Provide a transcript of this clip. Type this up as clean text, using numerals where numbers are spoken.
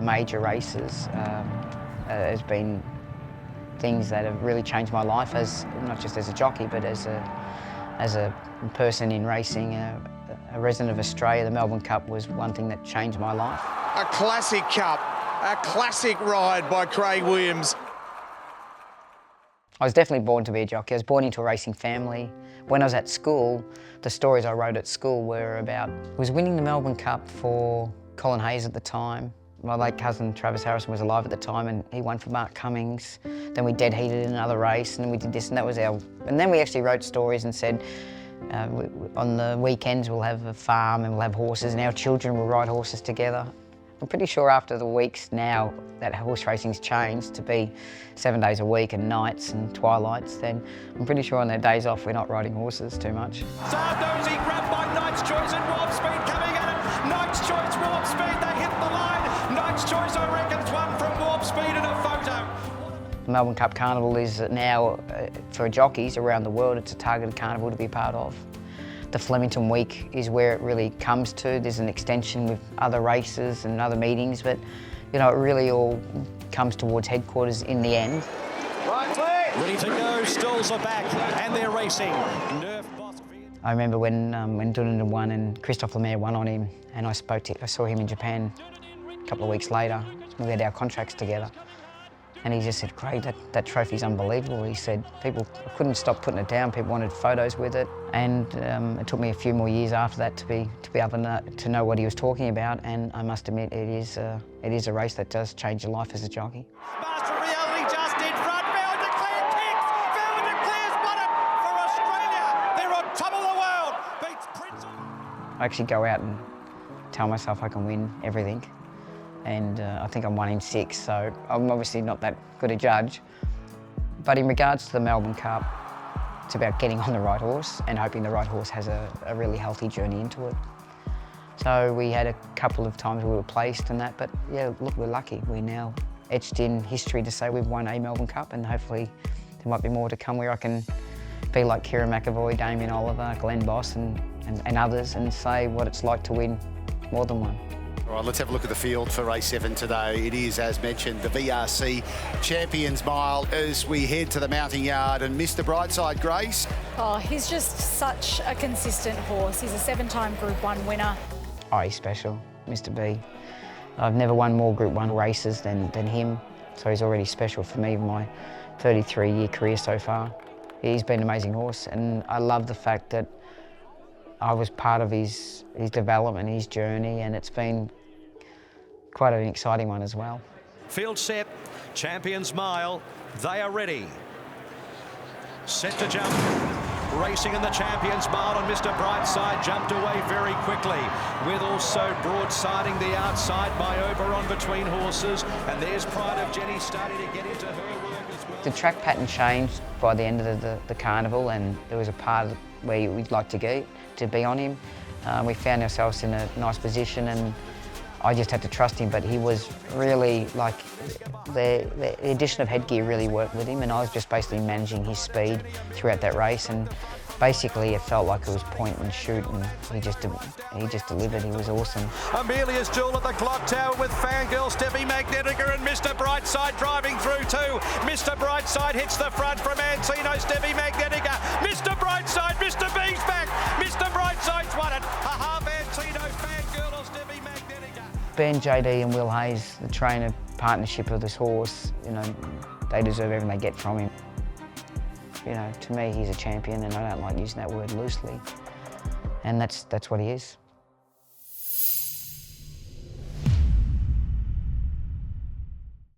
the major races has been things that have really changed my life, as not just as a jockey, but as a person in racing. A resident of Australia, the Melbourne Cup was one thing that changed my life. A classic cup, a classic ride by Craig Williams. I was definitely born to be a jockey. I was born into a racing family. When I was at school, the stories I wrote at school were about, was winning the Melbourne Cup for Colin Hayes at the time. My late cousin Travis Harrison was alive at the time, and he won for Mark Cummings. Then we dead heated in another race, and then we did this, and that was our... And then we actually wrote stories and said, on the weekends we'll have a farm and we'll have horses, and our children will ride horses together. I'm pretty sure after the weeks now that horse racing's changed to be 7 days a week and nights and twilights, then I'm pretty sure on their days off we're not riding horses too much. Sardozy grabbed by Knight's Choice and Warp Speed coming at it. Knight's Choice, Warp Speed, they hit the line. Knight's Choice, I reckon's one from Warp Speed in a photo. The Melbourne Cup Carnival is now, for jockeys around the world, it's a targeted carnival to be part of. The Flemington week is where it really comes to. There's an extension with other races and other meetings, but you know, it really all comes towards headquarters in the end. Right, ready to go, stalls are back and they're racing. I remember when Dunedin won and Christophe Lemaire won on him, and I saw him in Japan a couple of weeks later. We had our contracts together. And he just said, Craig, that trophy's unbelievable. He said, I couldn't stop putting it down. People wanted photos with it. And it took me a few more years after that to be able to know what he was talking about. And I must admit, it is a race that does change your life as a jockey. Master Reality just in front. Vow And Declare kicks. Vow And Declare's won it for Australia. They're on top of the world. Beats Prince. I actually go out and tell myself I can win everything. And I think I'm 1 in 6, so I'm obviously not that good a judge. But in regards to the Melbourne Cup, it's about getting on the right horse and hoping the right horse has a really healthy journey into it. So we had a couple of times we were placed and that, but yeah, look, we're lucky. We're now etched in history to say we've won a Melbourne Cup, and hopefully there might be more to come where I can be like Kieran McAvoy, Damien Oliver, Glenn Boss and others, and say what it's like to win more than one. All right, let's have a look at the field for race 7 today. It is, as mentioned, the VRC Champions Mile as we head to the mounting yard. And Mr Brightside, Grace. Oh, he's just such a consistent horse. He's a 7-time Group 1 winner. Oh, he's special, Mr B. I've never won more Group 1 races than him, so he's already special for me in my 33-year career so far. He's been an amazing horse, and I love the fact that I was part of his development, his journey, and it's been quite an exciting one as well. Field set, Champions Mile, they are ready. Set to jump, racing in the Champions Mile, and Mr Brightside jumped away very quickly, with also broadsiding the outside by Oberon between horses, and there's Pride of Jenny starting to get into her work as well. The track pattern changed by the end of the carnival, and there was a part where we'd like to be on him. We found ourselves in a nice position, and I just had to trust him, but he was really, like, the addition of headgear really worked with him, and I was just basically managing his speed throughout that race, and basically it felt like it was point and shoot, and he just delivered. He was awesome. Amelia's Jewel at the clock tower with Fangirl, Steffi Magnetica and Mr Brightside driving through too. Mr Brightside hits the front from Ancino, Steffi Magnetica. Mr Brightside, Mr B's back. Mr Brightside's won it. A half Ancino, Fangirl or Steffi Magnetica. Ben, JD and Will Hayes, the trainer partnership of this horse, you know, they deserve everything they get from him. You know, to me, he's a champion, and I don't like using that word loosely. And that's what he is.